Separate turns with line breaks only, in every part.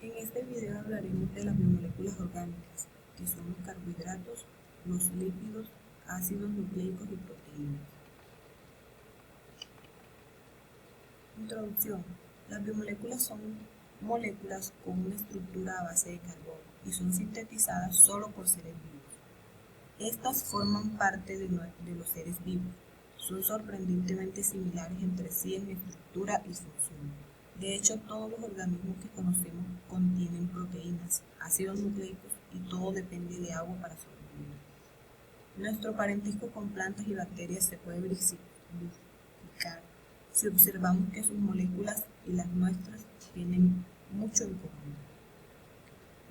En este video hablaremos de las biomoléculas orgánicas, que son los carbohidratos, los lípidos, ácidos nucleicos y proteínas. Introducción. Las biomoléculas son moléculas con una estructura a base de carbono y son sintetizadas solo por seres vivos. Estas forman parte de los seres vivos. Son sorprendentemente similares entre sí en estructura y función. De hecho, todos los organismos que conocemos contienen proteínas, ácidos nucleicos y todo depende de agua para sobrevivir. Nuestro parentesco con plantas y bacterias se puede verificar si observamos que sus moléculas y las nuestras tienen mucho en común.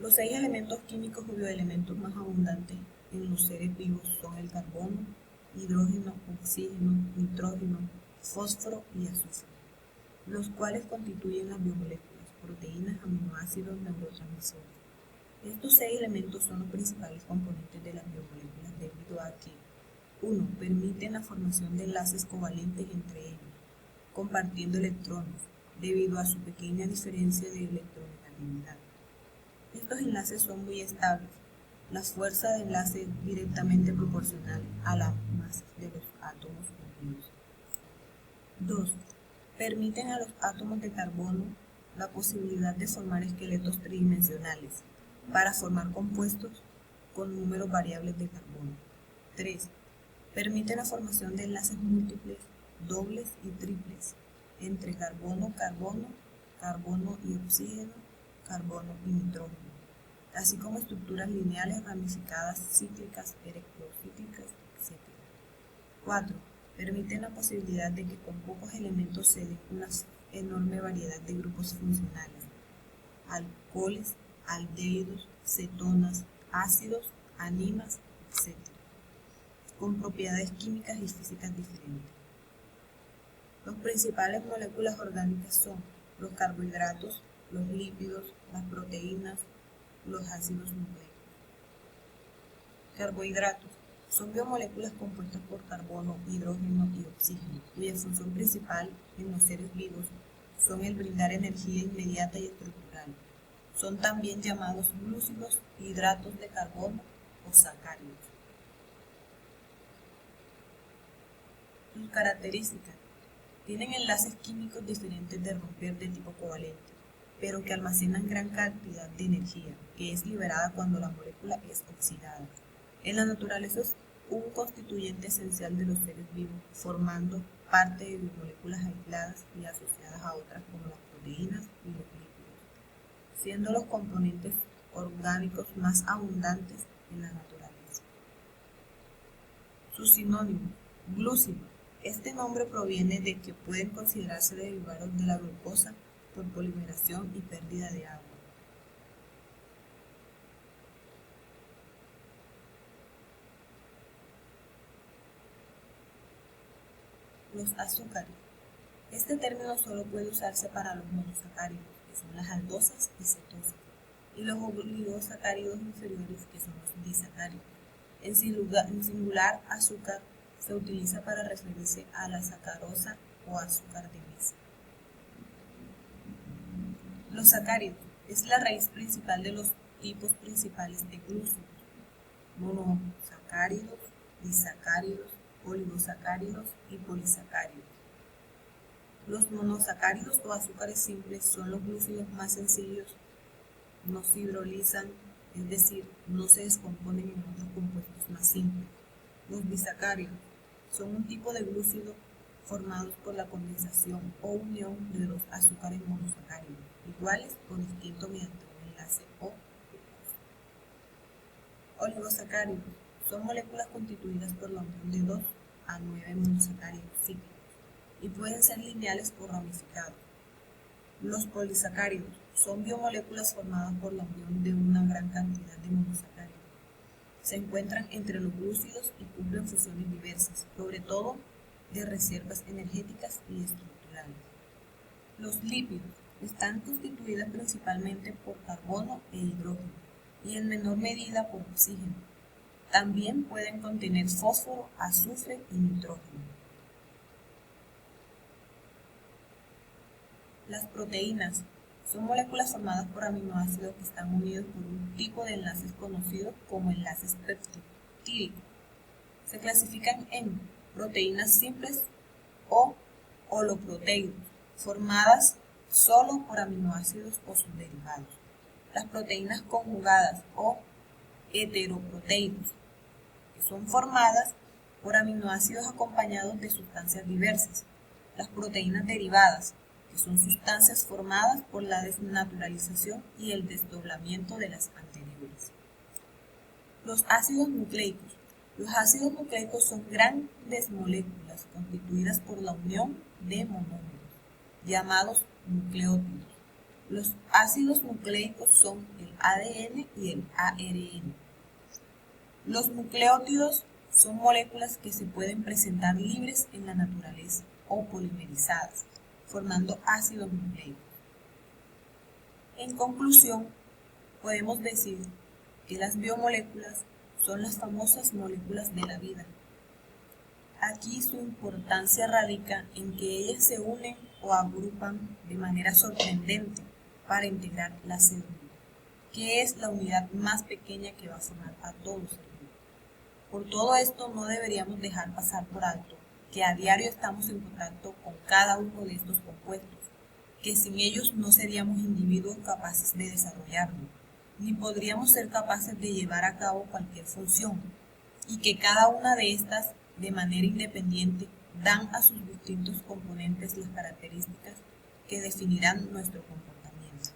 Los 6 elementos químicos o bioelementos más abundantes en los seres vivos son el carbono, hidrógeno, oxígeno, nitrógeno, fósforo y azufre, los cuales constituyen las biomoléculas, proteínas, aminoácidos, neurotransmisores. Estos 6 elementos son los principales componentes de las biomoléculas debido a que 1. Permiten la formación de enlaces covalentes entre ellos, compartiendo electrones, debido a su pequeña diferencia de electronegatividad. Estos enlaces son muy estables. La fuerza de enlace es directamente proporcional a la masa de los átomos unidos. 2. Permiten a los átomos de carbono la posibilidad de formar esqueletos tridimensionales para formar compuestos con números variables de carbono. 3. Permiten la formación de enlaces múltiples, dobles y triples entre carbono, carbono, carbono y oxígeno, carbono y nitrógeno, así como estructuras lineales, ramificadas, cíclicas, electrocíclicas, etc. 4. Permiten la posibilidad de que con pocos elementos se dé una enorme variedad de grupos funcionales, alcoholes, aldehídos, cetonas, ácidos, aminas, etc., con propiedades químicas y físicas diferentes. Las principales moléculas orgánicas son los carbohidratos, los lípidos, las proteínas, los ácidos nucleicos. Carbohidratos son biomoléculas compuestas por carbono, hidrógeno y oxígeno, cuya función principal en los seres vivos son el brindar energía inmediata y estructural. Son también llamados glúcidos, hidratos de carbono o sacáridos. Sus características: tienen enlaces químicos diferentes de romper de tipo covalente, pero que almacenan gran cantidad de energía, que es liberada cuando la molécula es oxidada. En la naturaleza es un constituyente esencial de los seres vivos, formando parte de biomoléculas aisladas y asociadas a otras como las proteínas y los lípidos, siendo los componentes orgánicos más abundantes en la naturaleza. Sus sinónimos: glúcido. Este nombre proviene de que pueden considerarse derivados de la glucosa por polimeración y pérdida de agua. Los azúcares. Este término solo puede usarse para los monosacáridos, que son las aldosas y cetosas, y los oligosacáridos inferiores, que son los disacáridos. En singular, azúcar se utiliza para referirse a la sacarosa o azúcar de mesa. Los sacáridos es la raíz principal de los tipos principales de glúcidos: monosacáridos, disacáridos, oligosacáridos y polisacáridos. Los monosacáridos o azúcares simples son los glúcidos más sencillos, no se hidrolizan, es decir, no se descomponen en otros compuestos más simples. Los disacáridos son un tipo de glúcido formados por la condensación o unión de dos azúcares monosacáridos, iguales o distintos mediante un enlace o glucosa. Oligosacáridos son moléculas constituidas por la unión de 2 a 9 monosacáridos cíclicos y pueden ser lineales o ramificados. Los polisacáridos son biomoléculas formadas por la unión de una gran cantidad de monosacáridos. Se encuentran entre los glúcidos y cumplen funciones diversas, sobre todo de reservas energéticas y estructurales. Los lípidos están constituidos principalmente por carbono e hidrógeno y en menor medida por oxígeno. También pueden contener fósforo, azufre y nitrógeno. Las proteínas Son moléculas formadas por aminoácidos que están unidos por un tipo de enlaces conocidos como enlaces peptídicos. Se clasifican en proteínas simples o holoproteídos, formadas solo por aminoácidos o sus derivados. Las proteínas conjugadas o heteroproteídos, que son formadas por aminoácidos acompañados de sustancias diversas. Las proteínas derivadas, que son sustancias formadas por la desnaturalización y el desdoblamiento de las anteriores. Los ácidos nucleicos. Los ácidos nucleicos son grandes moléculas constituidas por la unión de monómeros, llamados nucleótidos. Los ácidos nucleicos son el ADN y el ARN. Los nucleótidos son moléculas que se pueden presentar libres en la naturaleza o polimerizadas, formando ácidos nucleicos. En conclusión, podemos decir que las biomoléculas son las famosas moléculas de la vida. Aquí su importancia radica en que ellas se unen o agrupan de manera sorprendente para integrar la célula, que es la unidad más pequeña que va a formar a todo ser vivo. Por todo esto no deberíamos dejar pasar por alto que a diario estamos en contacto con cada uno de estos compuestos, que sin ellos no seríamos individuos capaces de desarrollarnos, ni podríamos ser capaces de llevar a cabo cualquier función, y que cada una de estas, de manera independiente, dan a sus distintos componentes las características que definirán nuestro comportamiento.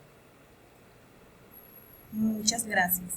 Muchas gracias.